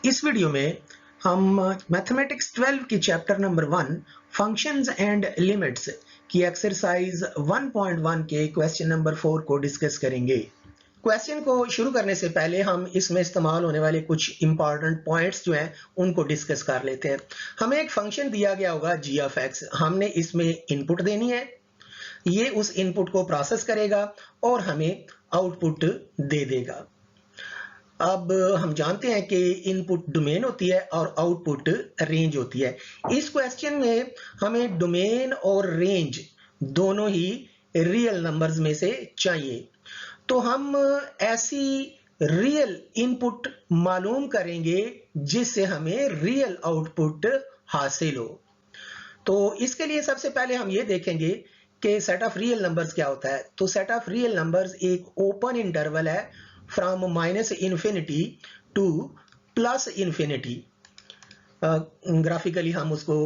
इस वीडियो में हम मैथमेटिक्स 12 की chapter number 1 functions and limits की एक्सरसाइज 1.1 के क्वेश्चन नंबर 4 को डिस्कस करेंगे। क्वेश्चन को शुरू करने से पहले हम इसमें इस्तेमाल होने वाले कुछ इंपॉर्टेंट पॉइंट्स जो हैं उनको डिस्कस कर लेते हैं। हमें एक फंक्शन दिया गया होगा जी ऑफ एक्स, हमने इसमें इनपुट देनी है, ये उस इनपुट को प्रोसेस करेगा और हमें आउटपुट दे देगा। अब हम जानते हैं कि इनपुट डोमेन होती है और आउटपुट रेंज होती है। इस क्वेश्चन में हमें डोमेन और रेंज दोनों ही रियल नंबर्स में से चाहिए, तो हम ऐसी रियल इनपुट मालूम करेंगे जिससे हमें रियल आउटपुट हासिल हो। तो इसके लिए सबसे पहले हम ये देखेंगे कि सेट ऑफ रियल नंबर्स क्या होता है। तो सेट ऑफ रियल नंबर्स एक ओपन इंटरवल है from minus infinity to plus infinity. Graphically हम उसको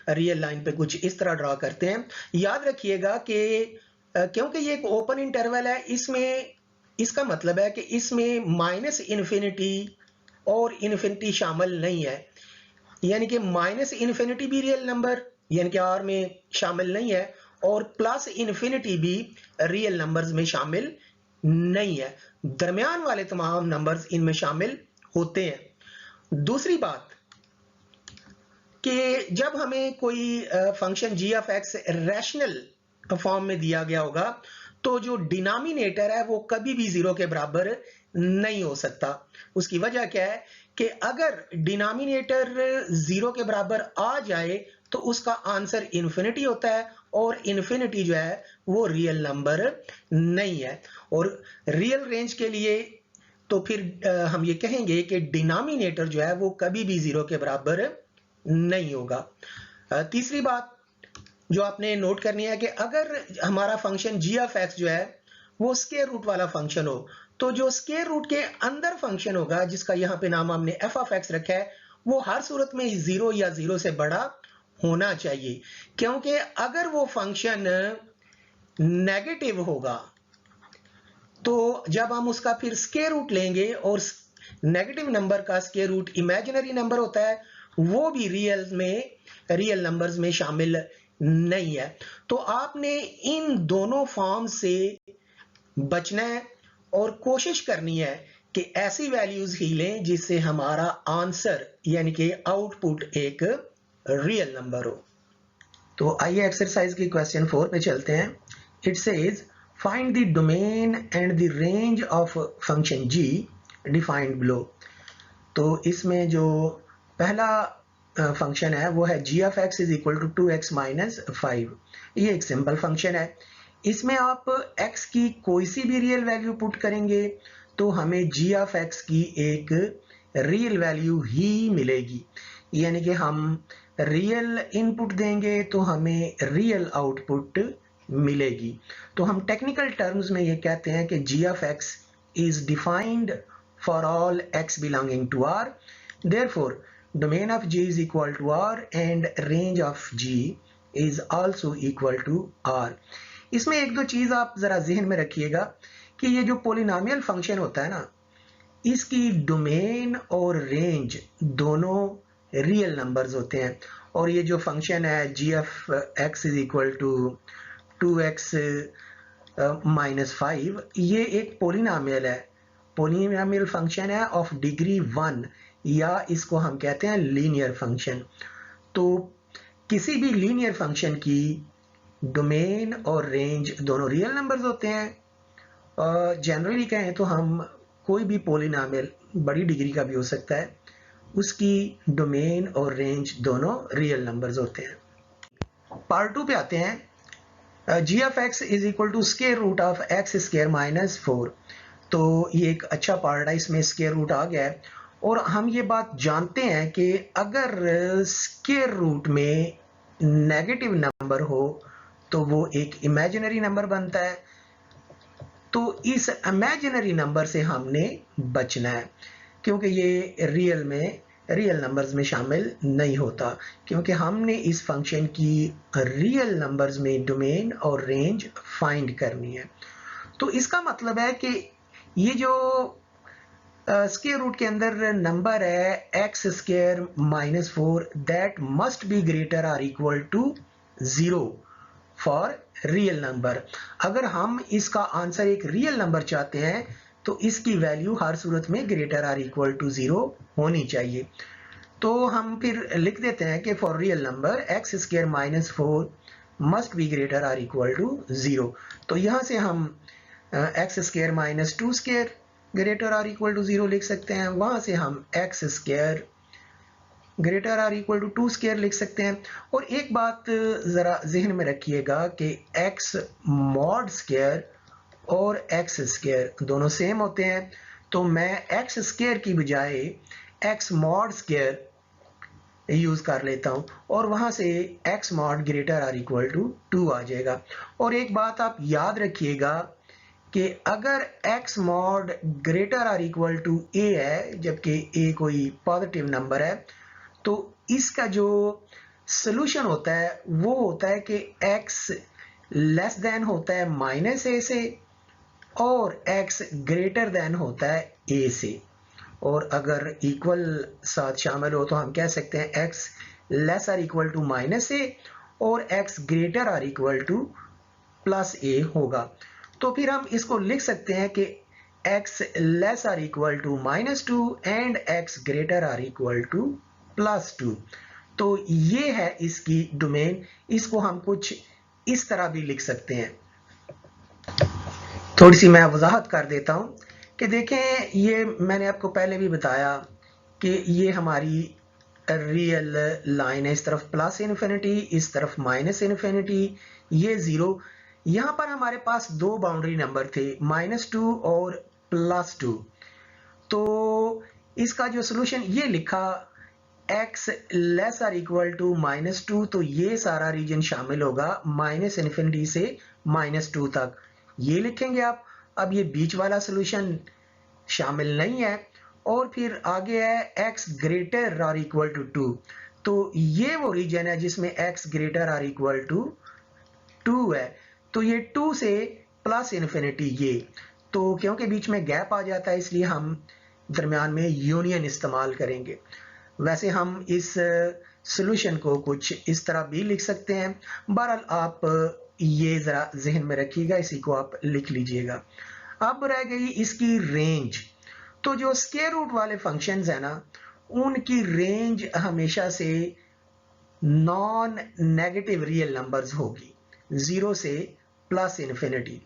रियल लाइन पे कुछ इस तरह ड्रॉ करते हैं। याद रखिएगा कि क्योंकि ये एक ओपन इंटरवल है, इसमें इसका मतलब है कि इसमें माइनस इन्फिनिटी और इन्फिनिटी शामिल नहीं है, यानी कि माइनस इन्फिनिटी भी रियल नंबर यानी कि आर में शामिल नहीं है और प्लस इन्फिनिटी भी रियल नंबर्स में शामिल नहीं है। दरमियान वाले तमाम नंबर्स इनमें शामिल होते हैं। दूसरी बात कि जब हमें कोई function g of x rational form में दिया गया होगा तो जो डिनोमिनेटर है वो कभी भी जीरो के बराबर नहीं हो सकता। उसकी वजह क्या है कि अगर डिनोमिनेटर जीरो के बराबर आ जाए तो उसका आंसर इन्फिनिटी होता है और इन्फिनिटी जो है वो रियल नंबर नहीं है। और रियल रेंज के लिए तो फिर हम ये कहेंगे कि डिनोमिनेटर जो है वो कभी भी जीरो के बराबर नहीं होगा। तीसरी बात जो आपने नोट करनी है कि अगर हमारा फंक्शन जी ऑफ एक्स जो है वो स्क्वायर रूट वाला फंक्शन हो तो जो स्क्वायर रूट के अंदर फंक्शन होगा जिसका यहाँ पे नाम हमने एफ ऑफ एक्स रखा है वो हर सूरत में जीरो या जीरो से बड़ा होना चाहिए, क्योंकि अगर वो फंक्शन नेगेटिव होगा तो जब हम उसका फिर स्क्वायर रूट लेंगे और नेगेटिव नंबर का स्क्वायर रूट इमेजिनरी नंबर होता है वो भी रियल नंबर्स में शामिल नहीं है। तो आपने इन दोनों फॉर्म से बचना है और कोशिश करनी है कि ऐसी वैल्यूज ही लें जिससे हमारा आंसर यानी कि आउटपुट एक रियल नंबर हो। तो आइए एक्सरसाइज की क्वेश्चन 4 पे चलते हैं। It says find the domain and the range of function g defined below. तो इसमें जो पहला फंक्शन है वो है g of x is equal to 2x minus 5। ये एक सिंपल फंक्शन है, इसमें आप x की कोई सी भी रियल वैल्यू पुट करेंगे तो हमें जी ऑफ एक्स की एक रियल वैल्यू ही मिलेगी, यानी कि हम रियल इनपुट देंगे तो हमें रियल आउटपुट मिलेगी। तो हम टेक्निकल टर्म्स में ये कहते हैं कि g of x is defined for all x belonging to r, therefore domain of g is equal to r and range of g is also equal to r। इसमें एक दो चीज आप जरा जहन में रखिएगा कि ये जो पोलिनोमियल फंक्शन होता है ना, इसकी डोमेन और रेंज दोनों रियल नंबर्स होते हैं। और ये जो फंक्शन है g of x is equal to 2x minus 5, ये एक पोलिनोमियल है, पोलिनोमियल फंक्शन है ऑफ डिग्री 1 या इसको हम कहते हैं लीनियर फंक्शन। तो किसी भी लीनियर फंक्शन की डोमेन और रेंज दोनों रियल नंबर्स होते हैं। जनरली कहें तो हम कोई भी पोलिनोमियल बड़ी डिग्री का भी हो सकता है, उसकी डोमेन और रेंज दोनों रियल नंबर्स होते हैं। पार्ट 2 पे आते हैं। G of x is equal to square root of x square minus 4। तो ये एक अच्छा पार्ट है, इसमें स्क्वायर रूट आ गया है और हम ये बात जानते हैं कि अगर स्क्वायर रूट में नेगेटिव नंबर हो तो वो एक इमेजिनरी नंबर बनता है। तो इस इमेजिनरी नंबर से हमने बचना है क्योंकि ये रियल नंबर्स में शामिल नहीं होता, क्योंकि हमने इस फंक्शन की रियल नंबर्स में डोमेन और रेंज फाइंड करनी है। तो इसका मतलब है कि ये जो स्क्वायर रूट के अंदर नंबर है x square minus 4 that must be greater or equal to 0 for real number. अगर हम इसका आंसर एक रियल नंबर चाहते हैं तो इसकी वैल्यू हर सूरत में ग्रेटर आर इक्वल टू 0 होनी चाहिए। तो हम फिर लिख देते हैं कि for real number x square minus 4 must be greater or equal to 0। तो यहां से हम x square minus 2 square greater or equal to 0 लिख सकते हैं। वहां से हम x square greater or equal to 2 square लिख सकते हैं। और एक बात जरा जहन में रखिएगा कि एक्स मॉड स्क्वायर और एक्स स्क्वायर दोनों सेम होते हैं। तो मैं एक्स स्क्वायर की बजाय एक्स मॉड स्क्वायर यूज कर लेता हूं और वहां से x mod greater or equal to 2 आ जाएगा। और एक बात आप याद रखिएगा कि अगर x mod greater or equal to a है, जबकि a कोई पॉजिटिव नंबर है, तो इसका जो सोल्यूशन होता है वो होता है कि x लेस देन होता है माइनस a से और x ग्रेटर देन होता है a से। और अगर इक्वल साथ शामिल हो तो हम कह सकते हैं x less or equal to minus a और x greater or equal to plus a होगा। तो फिर हम इसको लिख सकते हैं कि x less or equal to minus 2 and x greater or equal to plus 2। तो ये है इसकी डोमेन। इसको हम कुछ इस तरह भी लिख सकते हैं। थोड़ी सी मैं वजाहत कर देता हूं कि देखें, ये मैंने आपको पहले भी बताया कि ये हमारी रियल लाइन है। इस तरफ प्लस इन्फिनिटी, इस तरफ माइनस इन्फिनिटी, ये 0। यहां पर हमारे पास दो बाउंड्री नंबर थे, -2 और +2। तो इसका जो सोल्यूशन ये लिखा x less or equal to -2, तो ये सारा रीजन शामिल होगा माइनस इन्फिनिटी से -2 तक, ये लिखेंगे आप। अब ये बीच वाला सोल्यूशन शामिल नहीं है। और फिर आगे है x greater or equal to 2, तो ये वो रीजन है जिसमें x greater or equal to 2 है। तो ये 2 से प्लस इन्फिनिटी ये, तो क्योंकि बीच में गैप आ जाता है इसलिए हम दरमियान में यूनियन इस्तेमाल करेंगे। वैसे हम इस सॉल्यूशन को कुछ इस तरह भी लिख सकते हैं। बहरहाल आप ये जरा जहन में रखिएगा, इसी को आप लिख लीजिएगा। अब रह गई इसकी रेंज। तो जो स्क्वायर रूट वाले फंक्शंस है ना, उनकी रेंज हमेशा से नॉन नेगेटिव रियल नंबर्स होगी, 0 से प्लस इन्फिनिटी।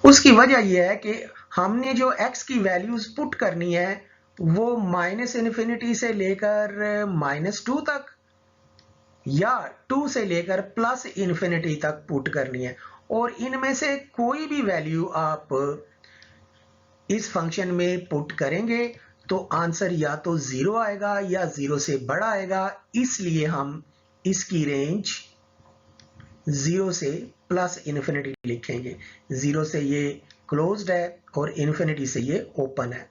उसकी वजह यह है कि हमने जो x की वैल्यूज पुट करनी है वो माइनस इन्फिनिटी से लेकर -2 तक या 2 से लेकर प्लस इन्फिनिटी तक पुट करनी है। और इनमें से कोई भी वैल्यू आप इस फंक्शन में पुट करेंगे तो आंसर या तो 0 आएगा या 0 से बड़ा आएगा। इसलिए हम इसकी रेंज 0 से प्लस इन्फिनिटी लिखेंगे। 0 से ये क्लोज्ड है और इन्फिनिटी से ये ओपन है।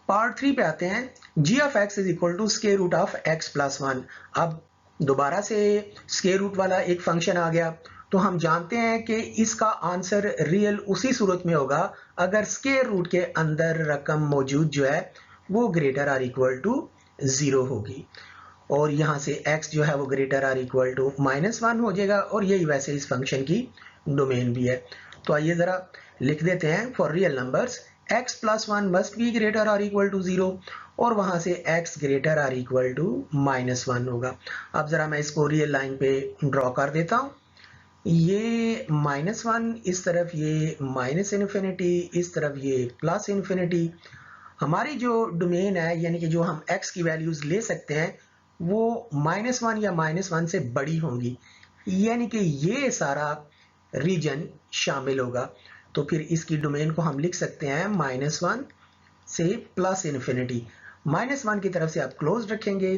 पार्ट 3 पे आते हैं। g of x is equal to square root of x plus 1। अब दोबारा से स्क्वायर रूट वाला एक फंक्शन आ गया, तो हम जानते हैं कि इसका आंसर रियल उसी सूरत में होगा अगर स्क्वायर रूट के अंदर रकम मौजूद जो है वो ग्रेटर आर इक्वल टू 0 होगी। और यहां से x जो है वो ग्रेटर आर इक्वल टू -1 हो जाएगा। और यही वैसे इस फंक्शन की डोमेन भी है। तो आइए जरा लिख देते हैं, for real numbers x plus 1 must be greater or equal to 0, और वहां से x greater or equal to -1 होगा। अब जरा मैं इसको रियल लाइन पे ड्रॉ कर देता हूं। ये -1 इस तरफ, ये माइनस इन्फिनिटी इस तरफ, ये प्लस इन्फिनिटी। हमारी जो डोमेन है यानी कि जो हम x की वैल्यूज ले सकते हैं वो -1 या -1 से बड़ी होंगी, यानी कि ये सारा रीजन शामिल होगा। तो फिर इसकी डोमेन को हम लिख सकते हैं -1 से प्लस इन्फिनिटी। -1 की तरफ से आप क्लोज रखेंगे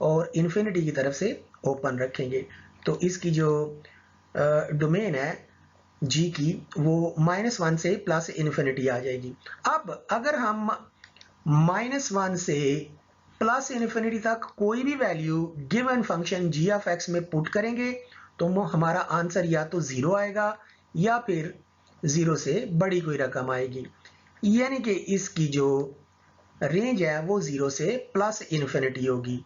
और इन्फिनिटी की तरफ से ओपन रखेंगे। तो इसकी जो डोमेन है g की वो -1 से प्लस इन्फिनिटी आ जाएगी। अब अगर हम -1 से प्लस इन्फिनिटी तक कोई भी value given function g of x में पुट करेंगे तो हमारा आंसर या तो 0 आएगा या फिर 0 से बड़ी कोई रकम आएगी, यानी कि इसकी जो रेंज है वो 0 से प्लस इन्फिनिटी होगी।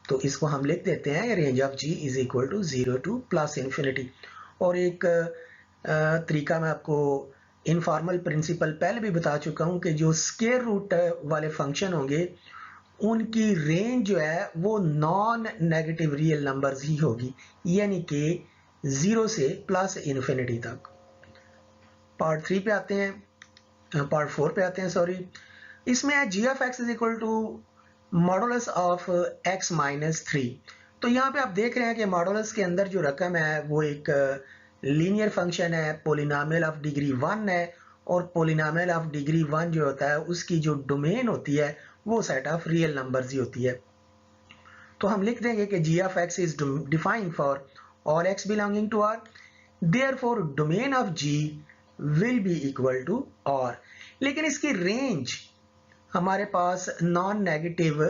तो इसको हम लिख देते हैं range of g is equal to 0 to plus infinity. और एक तरीका मैं आपको इनफॉर्मल प्रिंसिपल पहले भी बता चुका हूं कि जो स्क्वायर रूट वाले फंक्शन होंगे उनकी रेंज जो है वो नॉन नेगेटिव रियल नंबर्स ही होगी, यानी कि 0 से प्लस इन्फिनिटी तक। पार्ट 3 पे आते हैं, पार्ट 4 पे आते हैं सॉरी। इसमें है g of x is equal to modulus of x minus 3। तो यहाँ पे आप देख रहे हैं कि मॉडुलस के अंदर जो रकम है वो एक लीनियर फंक्शन है, पोलिनोमियल ऑफ डिग्री 1 है, और पोलिनोमियल ऑफ डिग्री 1 जो होता है उसकी जो डोमेन होती है वो सेट ऑफ रियल नंबर्स ही होती है। तो हम लिख देंगे कि g of x is defined for all x belonging to R, therefore domain of g will be equal to R। लेकिन इसकी रेंज हमारे पास नॉन नेगेटिव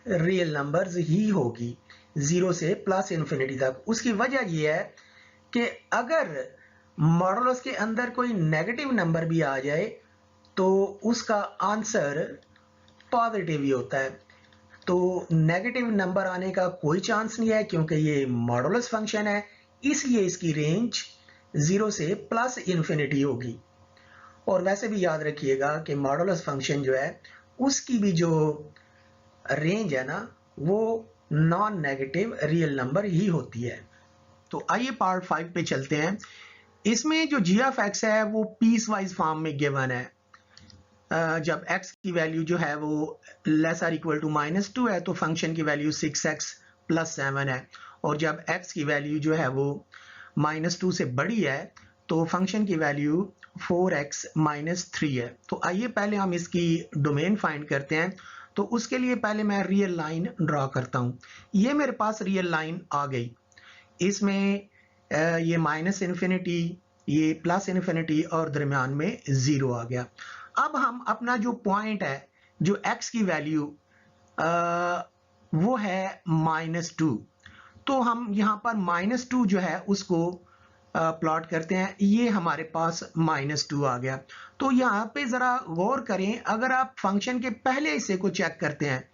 रियल नंबर्स ही होगी 0 से प्लस इन्फिनिटी तक। उसकी वजह यह है कि अगर मॉडुलस के अंदर कोई नेगेटिव नंबर भी आ जाए तो उसका आंसर पॉजिटिव ही होता है। तो नेगेटिव नंबर आने का कोई चांस नहीं है क्योंकि ये मॉडुलस फंक्शन है, इसलिए इसकी रेंज 0 से प्लस इन्फिनिटी होगी। और वैसे भी याद रखिएगा कि मॉडुलस फंक्शन जो है उसकी भी जो रेंज है ना वो नॉन नेगेटिव रियल नंबर ही होती है। तो आइए पार्ट 5 पे चलते हैं। इसमें जो g ऑफ x है वो पीस वाइज फॉर्म में गिवन है। जब x की वैल्यू जो है वो लेस आर इक्वल टू -2 है तो फंक्शन की वैल्यू 6x प्लस 7 है, और जब x की वैल्यू जो है वो -2 से बड़ी है तो फंक्शन की वैल्यू 4x माइनस 3 है। तो आइए पहले हम इसकी डोमेन फाइंड करते हैं। तो उसके लिए पहले मैं रियल लाइन ड्रॉ करता हूं। ये मेरे पास रियल लाइन आ गई, इसमें ये माइनस इन्फिनिटी, ये प्लस इन्फिनिटी और दरमियान में 0 आ गया। अब हम अपना जो पॉइंट है, जो x की वैल्यू वो है -2, तो हम यहां पर -2 जो है उसको प्लॉट करते हैं। ये हमारे पास -2 आ गया। तो यहाँ पे जरा गौर करें, अगर आप फंक्शन के पहले हिस्से को चेक करते हैं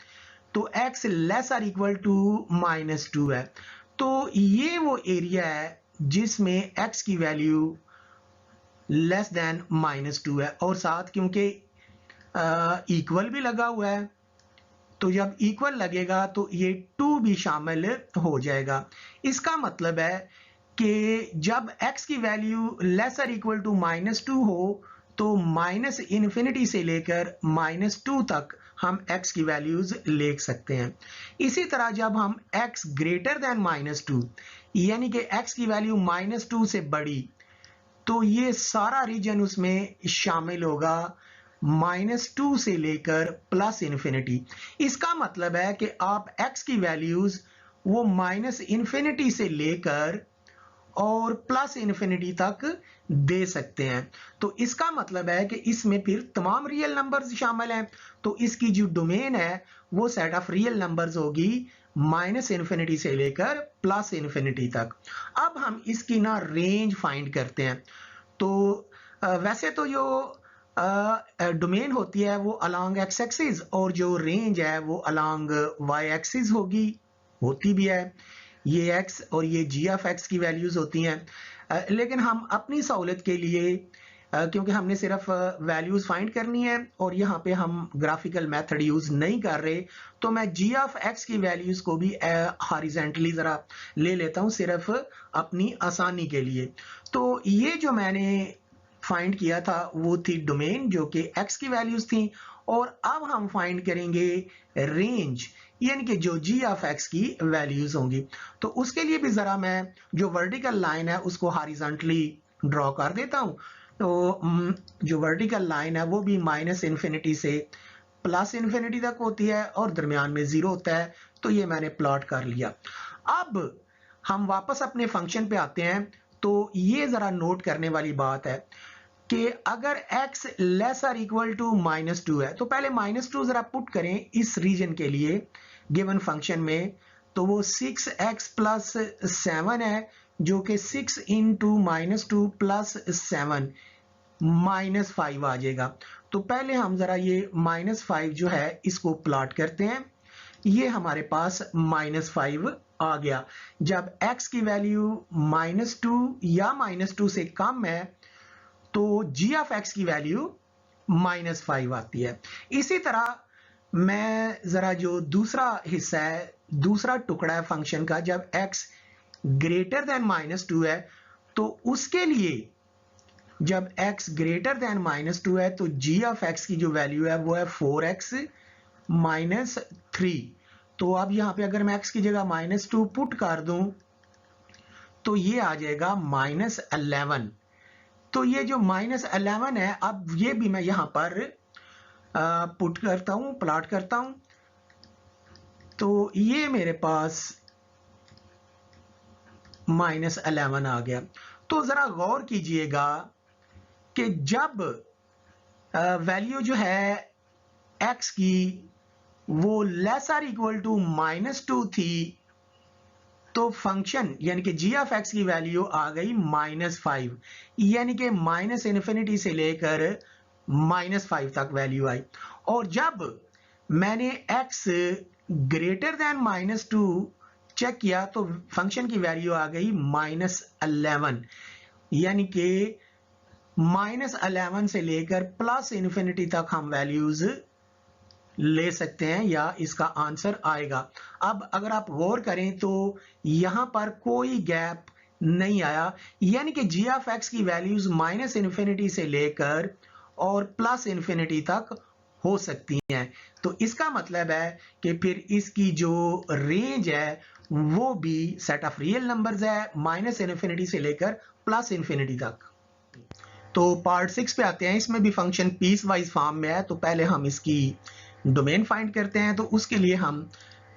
तो x less or equal to -2 है। तो ये वो एरिया है जिसमें x की वैल्यू लेस देन -2 है, और साथ क्योंकि इक्वल भी लगा हुआ है तो जब इक्वल लगेगा तो ये 2 भी शामिल हो जाएगा। इसका मतलब है कि जब x की value less or equal to -2 हो तो माइनस इन्फिनिटी से लेकर -2 तक हम x की वैल्यूज लिख सकते हैं। इसी तरह जब हम x ग्रेटर देन -2 यानी कि x की वैल्यू -2 से बड़ी, तो ये सारा रीजन उसमें शामिल होगा -2 से लेकर प्लस इन्फिनिटी। इसका मतलब है कि आप x की वैल्यूज वो माइनस इन्फिनिटी से लेकर और प्लस इन्फिनिटी तक दे सकते हैं। तो इसका मतलब है कि इसमें फिर तमाम रियल नंबर्स शामिल हैं। तो इसकी जो डोमेन है वो सेट ऑफ रियल नंबर्स होगी माइनस इन्फिनिटी से लेकर प्लस इन्फिनिटी तक। अब हम इसकी ना रेंज फाइंड करते हैं। तो वैसे तो जो डोमेन होती है वो अलोंग एक्स एक्सिस और जो रेंज है वो अलोंग वाई एक्सिस होती भी है। ये x और ये g ऑफ x की वैल्यूज होती हैं। लेकिन हम अपनी सहूलियत के लिए, क्योंकि हमने सिर्फ वैल्यूज फाइंड करनी है और यहाँ पे हम ग्राफिकल मेथड यूज नहीं कर रहे, तो मैं g ऑफ x की वैल्यूज को भी हॉरिजॉन्टली जरा ले लेता हूँ सिर्फ अपनी आसानी के लिए। तो ये जो मैंने फाइंड किया था वो थी डोमेन जो कि x की वैल्यूज थी, और अब हम फाइंड करेंगे रेंज यानी कि जो g ऑफ x की वैल्यूज होंगी। तो उसके लिए भी जरा मैं जो वर्टिकल लाइन है उसको हॉरिजॉन्टली ड्रॉ कर देता हूं। तो जो वर्टिकल लाइन है वो भी माइनस इन्फिनिटी से प्लस इन्फिनिटी तक होती है और दरमियान में 0 होता है। तो ये मैंने प्लॉट कर लिया। अब हम वापस अपने फंक्शन पे आते हैं। तो ये जरा नोट करने वाली बात है कि अगर x less or equal to -2 है, तो पहले -2 जरा पुट करें इस रीजन के लिए गिवन फंक्शन में, तो वो 6x प्लस 7 है जो कि 6 इंटू -2 प्लस 7 -5 आ जाएगा। तो पहले हम जरा ये -5 जो है इसको प्लॉट करते हैं। ये हमारे पास -5 आ गया। जब x की वैल्यू -2 या -2 से कम है तो g ऑफ x की वैल्यू -5 आती है। इसी तरह मैं जरा जो दूसरा हिस्सा है, दूसरा टुकड़ा है फंक्शन का, जब x ग्रेटर देन -2 है तो उसके लिए जब x ग्रेटर देन -2 है तो g ऑफ x की जो वैल्यू है वो है 4x -3। तो अब यहां पे अगर मैं x की जगह -2 पुट कर दूं तो ये आ जाएगा -11। तो ये जो -11 है, अब ये भी मैं यहां पर पुट करता हूं, प्लॉट करता हूं, तो ये मेरे पास -11 आ गया। तो जरा गौर कीजिएगा कि जब वैल्यू जो है x की वो लेस आर इक्वल टू -2 थी तो फंक्शन यानी कि g ऑफ x की वैल्यू आ गई -5, यानी कि -इन्फिनिटी से लेकर -5 तक वैल्यू आई। और जब मैंने x ग्रेटर देन -2 चेक किया तो फंक्शन की वैल्यू आ गई -11, यानी कि -11 से लेकर +इन्फिनिटी तक हम वैल्यूज ले सकते हैं या इसका आंसर आएगा। अब अगर आप गौर करें तो यहां पर कोई गैप नहीं आया, यानी कि g ऑफ x की वैल्यूज -इन्फिनिटी से लेकर और +इन्फिनिटी तक हो सकती हैं। तो इसका मतलब है कि फिर इसकी जो रेंज है वो भी सेट ऑफ रियल नंबर्स है, -इन्फिनिटी से लेकर +इन्फिनिटी तक। तो पार्ट 6 पे आते हैं। इसमें भी फंक्शन पीस वाइज फॉर्म में है। तो पहले हम इसकी डोमेन फाइंड करते हैं। तो उसके लिए हम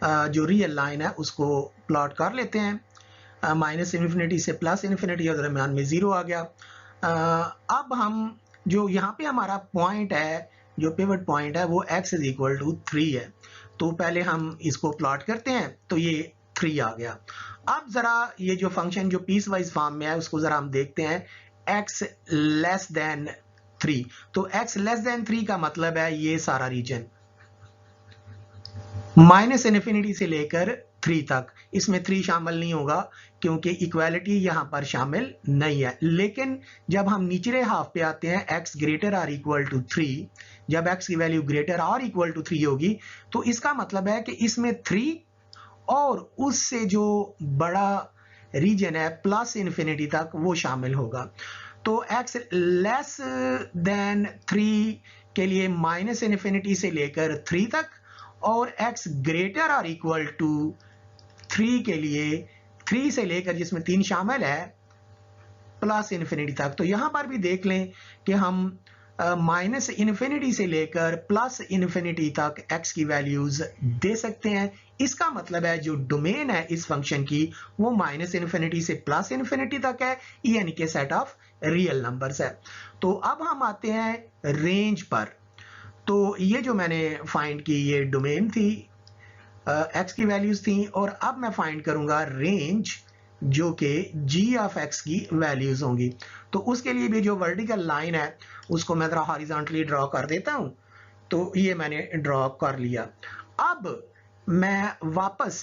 जो रियल लाइन है उसको प्लॉट कर लेते हैं। -इन्फिनिटी से +इन्फिनिटी और दरम्यान में 0 आ गया। अब हम जो यहाँ पे हमारा पॉइंट है, जो पिवट पॉइंट है, वो x इज इक्वल टू 3 है। तो पहले हम इसको प्लॉट करते हैं तो ये 3 आ गया। अब जरा ये जो फंक्शन जो पीस वाइज फॉर्म में है उसको जरा हम देखते हैं। x लेस देन 3, तो x लेस देन 3 का मतलब है ये सारा रीजन -इन्फिनिटी से लेकर 3 तक। इसमें 3 शामिल नहीं होगा क्योंकि इक्वालिटी यहां पर शामिल नहीं है। लेकिन जब हम निचले हाफ पे आते हैं x greater or equal to 3, जब x की value greater or equal to 3 होगी तो इसका मतलब है कि इसमें 3 और उससे जो बड़ा रीजन है +इन्फिनिटी तक वो शामिल होगा। तो x लेस देन 3 के लिए -इन्फिनिटी से लेकर 3 तक और x greater or equal to 3 के लिए 3 से लेकर, जिसमें 3 शामिल है, +इन्फिनिटी तक। तो यहां पर भी देख लें कि हम -इन्फिनिटी से लेकर +इन्फिनिटी तक x की वैल्यूज दे सकते हैं। इसका मतलब है जो डोमेन है इस फंक्शन की वो -इन्फिनिटी से +इन्फिनिटी तक है, यानी कि सेट ऑफ रियल नंबर्स है। तो अब हम आते हैं रेंज पर। तो ये जो मैंने फाइंड की ये डोमेन थी, x की वैल्यूज थी, और अब मैं फाइंड करूंगा रेंज जो कि g ऑफ x की वैल्यूज होंगी। तो उसके लिए भी जो वर्टिकल लाइन है उसको मैं जरा हॉरिजॉन्टली ड्रॉ कर देता हूं। तो ये मैंने ड्रॉ कर लिया। अब मैं वापस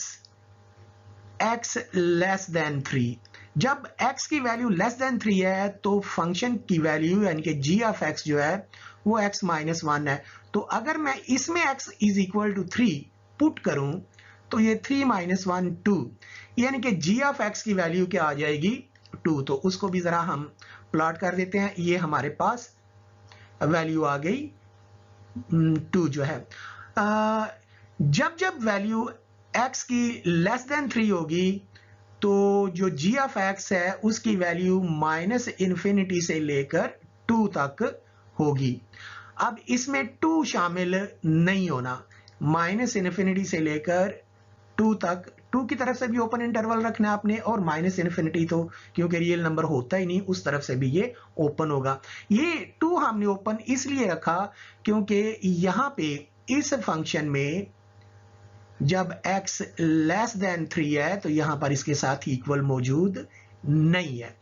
x लेस देन 3, जब x की वैल्यू लेस देन 3 है तो फंक्शन की वैल्यू यानी कि g ऑफ x जो है वो x -1 है। तो अगर मैं इसमें x is equal to 3 put करूं तो ये 3 - 1 2, यानी कि g ऑफ x की वैल्यू क्या आ जाएगी 2। तो उसको भी जरा हम प्लॉट कर देते हैं। ये हमारे पास वैल्यू आ गई 2 जो है। जब जब वैल्यू x की लेस देन 3 होगी तो जो g ऑफ x है उसकी वैल्यू -इन्फिनिटी से लेकर 2 तक होगी। अब इसमें 2 शामिल नहीं होना, -इन्फिनिटी से लेकर 2 तक, 2 की तरफ से भी ओपन इंटरवल रखना है आपने, और -इन्फिनिटी तो क्योंकि रियल नंबर होता ही नहीं उस तरफ से भी ये ओपन होगा। ये 2 हमने ओपन इसलिए रखा क्योंकि यहां पे इस फंक्शन में जब x लेस देन 3 है तो यहां पर इसके साथ इक्वल मौजूद नहीं है।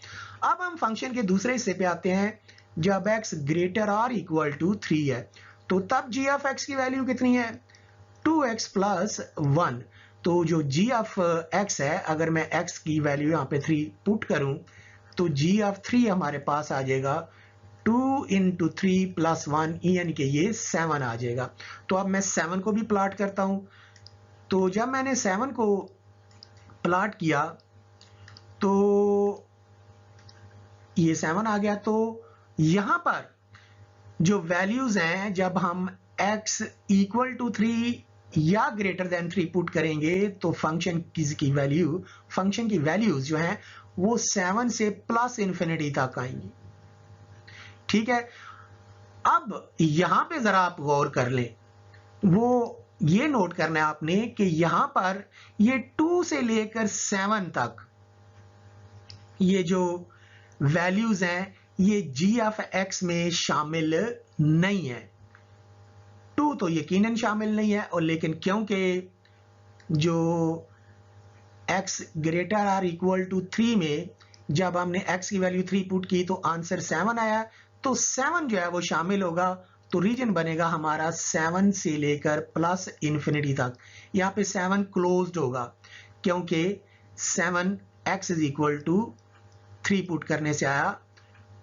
अब हम फंक्शन के दूसरे हिस्से पे आते हैं जब x ग्रेटर और इक्वल टू 3 है, तो तब g ऑफ x की वैल्यू कितनी है 2x प्लस 1। तो जो g ऑफ x है, अगर मैं x की वैल्यू यहाँ पे 3 पुट करूं तो g ऑफ 3 हमारे पास आ जाएगा 2 इंटू 3 प्लस 1, यानी कि ये 7 आ जाएगा। तो अब मैं 7 को भी प्लॉट करता हूं। तो जब मैंने 7 को प्लॉट किया तो ये 7 आ गया। तो यहां पर जो वैल्यूज हैं, जब हम x इक्वल टू 3 या ग्रेटर देन 3 पुट करेंगे तो फंक्शन की वैल्यूज जो हैं वो 7 से प्लस इंफिनिटी तक आएंगी। ठीक है, अब यहां पे जरा आप गौर कर लें, वो ये नोट करना है आपने कि यहां पर ये 2 से लेकर 7 तक ये जो वैल्यूज हैं ये g ऑफ x में शामिल नहीं है। 2 तो यकीनन शामिल नहीं है, और लेकिन क्योंकि जो x ग्रेटर और इक्वल टू 3 में जब हमने x की वैल्यू 3 पुट की तो आंसर 7 आया, तो 7 जो है वो शामिल होगा। तो रीजन बनेगा हमारा 7 से लेकर प्लस इंफिनिटी तक। यहाँ पे 7 क्लोज्ड होगा क्योंकि 7 x is equal to 3 put करने से आया,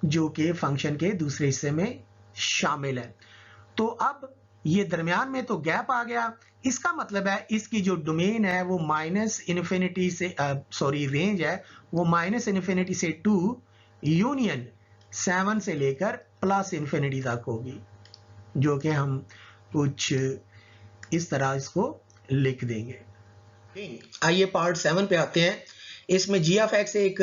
जो कि फंक्शन के दूसरे हिस्से में शामिल है। तो अब ये दरमियान में तो गैप आ गया, इसका मतलब है इसकी जो डोमेन है वो माइनस इन्फिनिटी से रेंज है वो माइनस इन्फिनिटी से 2 यूनियन 7 से लेकर प्लस इन्फिनिटी तक होगी, जो कि हम कुछ इस तरह इसको लिख देंगे। आइए पार्ट 7 पे आते हैं। इसमें g ऑफ x एक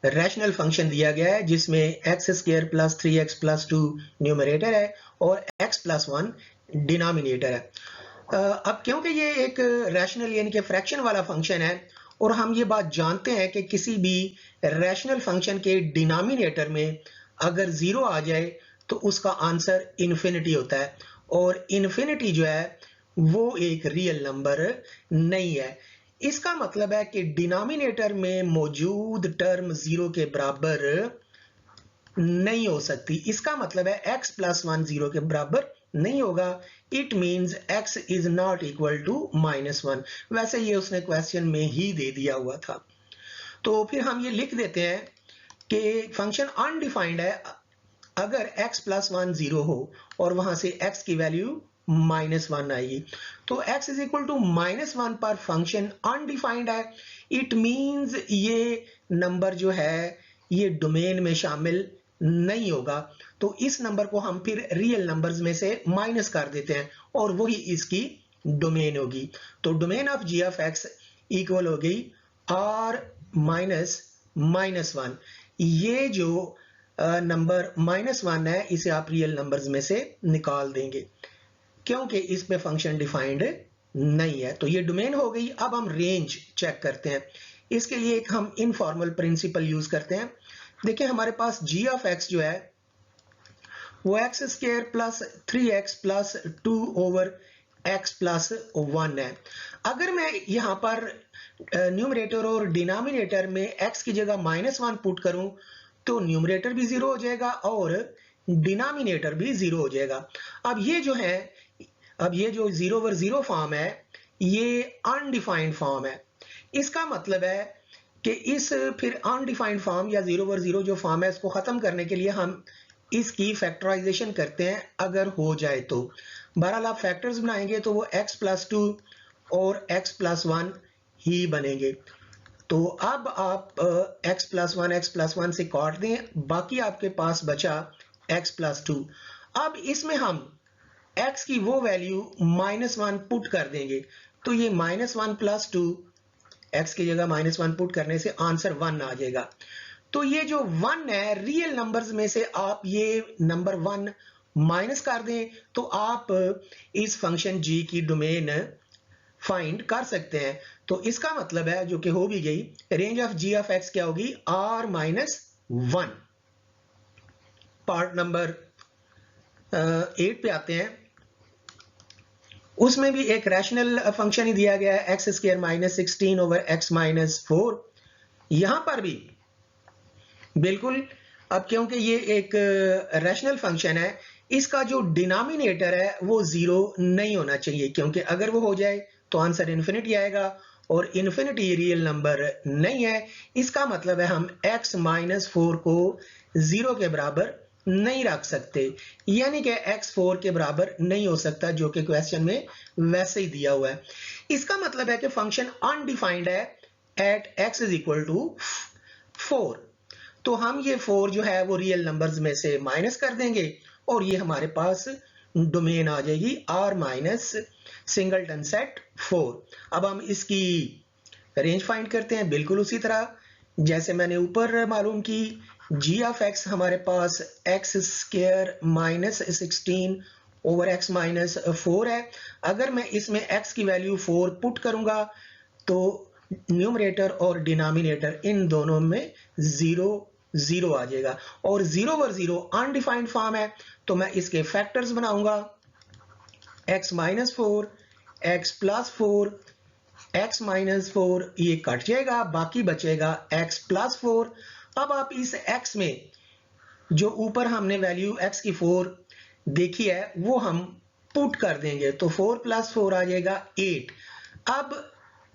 रैशनल फंक्शन दिया गया है जिसमें x square plus 3x plus 2 numerator है और x प्लस 1 डिनोमिनेटर है। अब क्योंकि ये एक रैशनल यानी कि फ्रैक्शन वाला फंक्शन है और हम ये बात जानते हैं कि किसी भी रैशनल फंक्शन के डिनोमिनेटर में अगर 0 आ जाए तो उसका आंसर इन्फिनिटी होता है, और इन्फिनिटी जो है वो एक रियल नंबर नहीं है। इसका मतलब है कि डिनोमिनेटर में मौजूद टर्म 0 के बराबर नहीं हो सकती। इसका मतलब है x प्लस 1 0 के बराबर नहीं होगा। It means x is not equal to -1। वैसे ये उसने क्वेश्चन में ही दे दिया हुआ था। तो फिर हम ये लिख देते हैं कि फंक्शन अनडिफाइंड है अगर x प्लस 1 0 हो और वहां से x की वैल्यू -1 आएगी। तो x इज इक्वल टू -1 पर फंक्शन अनडिफाइंड है। इट मीन्स ये नंबर जो है ये डोमेन में शामिल नहीं होगा। तो इस नंबर को हम फिर रियल नंबर्स में से माइनस कर देते हैं और वही इसकी डोमेन होगी। तो domain of g of x equal हो गई r -1। ये जो नंबर -1 है इसे आप रियल नंबर्स में से निकाल देंगे क्योंकि इस पे फंक्शन डिफाइंड नहीं है। तो ये डोमेन हो गई। अब हम रेंज चेक करते हैं। इसके लिए एक हम इनफॉर्मल प्रिंसिपल यूज करते हैं। देखिए हमारे पास g ऑफ x जो है वो x square plus 3x plus 2 over x plus 1 है। अगर मैं यहाँ पर न्यूमरेटर और डिनोमिनेटर में x की जगह -1 पुट करूं तो न्यूमरेटर भी 0 हो जाएगा और डिनोमिनेटर भी 0 हो जाएगा। अब ये जो 0 ओवर 0 फॉर्म है ये अनडिफाइंड फॉर्म है। इसका मतलब है कि इस फिर अनडिफाइंड फॉर्म या 0 ओवर 0 जो फॉर्म है इसको खत्म करने के लिए हम इसकी फैक्टराइजेशन करते हैं अगर हो जाए तो। बहरहाल आप फैक्टर्स बनाएंगे तो वो x प्लस 2 और x प्लस 1 ही बनेंगे। तो अब आप x प्लस 1 से काट दें, बाकी आपके पास बचा x प्लस 2। अब इसमें हम x की वो वैल्यू -1 पुट कर देंगे तो ये -1 प्लस 2 x की जगह -1 पुट करने से आंसर 1 आ जाएगा। तो ये जो 1 है रियल नंबर्स में से आप ये नंबर 1 माइनस कर दें तो आप इस फंक्शन g की डोमेन फाइंड कर सकते हैं। तो इसका मतलब है जो कि हो भी गई, range of g of x क्या होगी r -1। पार्ट नंबर 8 पे आते हैं। उसमें भी एक रैशनल फंक्शन ही दिया गया है x स्क्वायर -16 ओवर x -4। यहां पर भी बिल्कुल अब क्योंकि ये एक रैशनल फंक्शन है, इसका जो डिनोमिनेटर है वो 0 नहीं होना चाहिए, क्योंकि अगर वो हो जाए तो आंसर इन्फिनिटी आएगा और इन्फिनिटी रियल नंबर नहीं है। इसका मतलब है हम x माइनस 4 को 0 के बराबर नहीं रख सकते, यानी कि x 4 के बराबर नहीं हो सकता, जो कि क्वेश्चन में वैसे ही दिया हुआ है। इसका मतलब है कि फंक्शन अनडिफाइंड है at x is equal to 4। तो हम ये 4 जो है वो रियल नंबर्स में से माइनस कर देंगे और ये हमारे पास डोमेन आ जाएगी R माइनस सिंगलटन सेट 4। अब हम इसकी रेंज फाइंड करते हैं बिल्कुल उसी तरह जैसे मैंने ऊपर मालूम की। g ऑफ x हमारे पास x square minus 16 over x minus 4 है। अगर मैं इसमें x की वैल्यू 4 पुट करूंगा तो न्यूमरेटर और डिनोमिनेटर इन दोनों में 0 0 आ जाएगा और 0 ओवर 0 अनडिफाइंड फॉर्म है, तो मैं इसके फैक्टर्स बनाऊंगा x minus 4 x plus 4 x minus 4, ये कट जाएगा, बाकी बचेगा x प्लस 4। अब आप इस x में जो ऊपर हमने वैल्यू x की 4 देखी है वो हम पुट कर देंगे, तो 4 प्लस 4 आ जाएगा 8। अब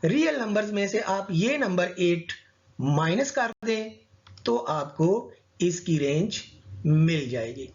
रियल नंबर्स में से आप ये नंबर 8 माइनस कर दें तो आपको इसकी रेंज मिल जाएगी।